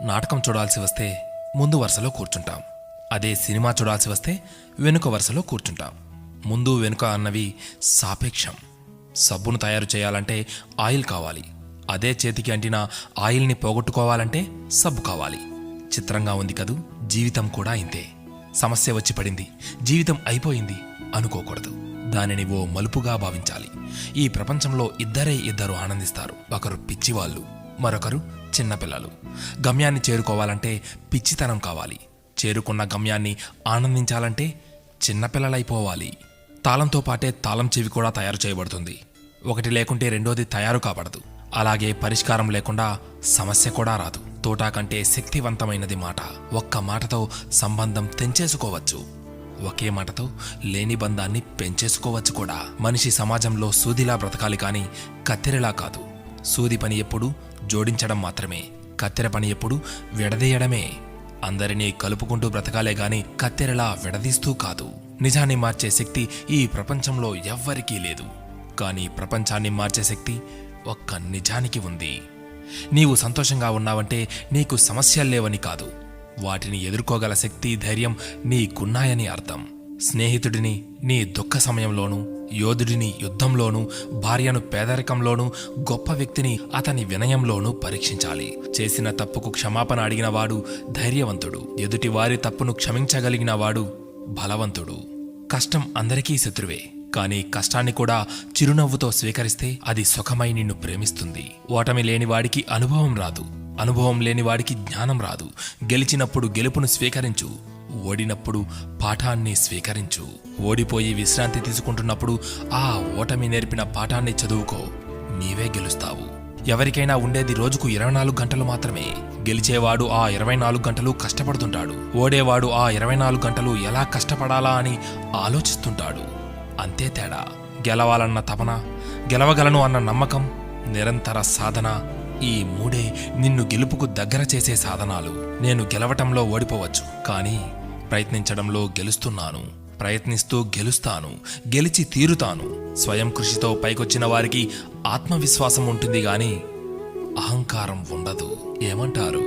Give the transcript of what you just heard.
నాటకం చూడాల్సి వస్తే ముందు వరుసలో కూర్చుంటాం. అదే సినిమా చూడాల్సి వస్తే వెనుక వరుసలో కూర్చుంటాం. ముందు వెనుక అన్నవి సాపేక్షం. సబ్బును తయారు చేయాలంటే ఆయిల్ కావాలి. అదే చేతికి అంటిన ఆయిల్ని పోగొట్టుకోవాలంటే సబ్బు కావాలి. చిత్రంగా ఉంది కదూ, జీవితం కూడా ఇంతే. సమస్య వచ్చి పడింది, జీవితం అయిపోయింది అనుకోకూడదు. దానిని ఓ మలుపుగా భావించాలి. ఈ ప్రపంచంలో ఇద్దరు ఆనందిస్తారు. ఒకరు పిచ్చివాళ్ళు, మరొకరు చిన్నపిల్లలు. గమ్యాన్ని చేరుకోవాలంటే పిచ్చితనం కావాలి. చేరుకున్న గమ్యాన్ని ఆనందించాలంటే చిన్నపిల్లలైపోవాలి. తాళంతో పాటే తాళం చెవి కూడా తయారు చేయబడుతుంది. ఒకటి లేకుంటే రెండోది తయారు కాబడదు. అలాగే పరిష్కారం లేకుండా సమస్య కూడా రాదు. తోటా కంటే శక్తివంతమైనది మాట. ఒక్క మాటతో సంబంధం తెంచేసుకోవచ్చు. ఒకే మాటతో లేని బంధాన్ని పెంచేసుకోవచ్చు కూడా. మనిషి సమాజంలో సూదిలా బ్రతకాలి కానీ కత్తెరలా కాదు. సూది పని ఎప్పుడు జోడించడం మాత్రమే, కత్తెర పని ఎప్పుడు విడదీయడమే. అందరినీ కలుపుకుంటూ బ్రతకాలే గాని కత్తెరలా విడదీస్తూ కాదు. నిజాన్ని మార్చే శక్తి ఈ ప్రపంచంలో ఎవ్వరికీ లేదు. కానీ ప్రపంచాన్ని మార్చే శక్తి ఒక్క నిజానికి ఉంది. నీవు సంతోషంగా ఉన్నావంటే నీకు సమస్యల్లేవని కాదు, వాటిని ఎదుర్కోగల శక్తి, ధైర్యం నీకున్నాయని అర్థం. స్నేహితుడిని నీ దుఃఖ సమయంలోనూ, యోధుడిని యుద్ధంలోనూ, భార్యను పేదరికంలోనూ, గొప్ప వ్యక్తిని అతని వినయంలోనూ పరీక్షించాలి. చేసిన తప్పుకు క్షమాపణ అడిగినవాడు ధైర్యవంతుడు. ఎదుటి వారి తప్పును క్షమించగలిగిన వాడు బలవంతుడు. కష్టం అందరికీ శత్రువే, కానీ కష్టాన్ని కూడా చిరునవ్వుతో స్వీకరిస్తే అది సుఖమై నిన్ను ప్రేమిస్తుంది. ఓటమి లేనివాడికి అనుభవం రాదు, అనుభవం లేనివాడికి జ్ఞానం రాదు. గెలిచినప్పుడు గెలుపును స్వీకరించు, ఓడినప్పుడు పాఠాన్ని స్వీకరించు. ఓడిపోయి విశ్రాంతి తీసుకుంటున్నప్పుడు ఆ ఓటమి నేర్పిన పాఠాన్ని చదువుకో. నీవే గెలుస్తావు. ఎవరికైనా ఉండేది రోజుకు 24 గంటలు మాత్రమే. గెలిచేవాడు ఆ 24 గంటలు కష్టపడుతుంటాడు. ఓడేవాడు ఆ 24 గంటలు ఎలా కష్టపడాలా అని ఆలోచిస్తుంటాడు. అంతే తేడా. గెలవాలన్న తపన, గెలవగలను అన్న నమ్మకం, నిరంతర సాధన, ఈ మూడే నిన్ను గెలుపుకు దగ్గర చేసే సాధనాలు. నేను గెలవటంలో ఓడిపోవచ్చు, కానీ ప్రయత్నించడంలో గెలుస్తున్నాను. ప్రయత్నిస్తూ గెలుస్తాను, గెలిచి తీరుతాను. స్వయం కృషితో పైకొచ్చిన వారికి ఆత్మవిశ్వాసం ఉంటుంది గాని అహంకారం ఉండదు. ఏమంటారు?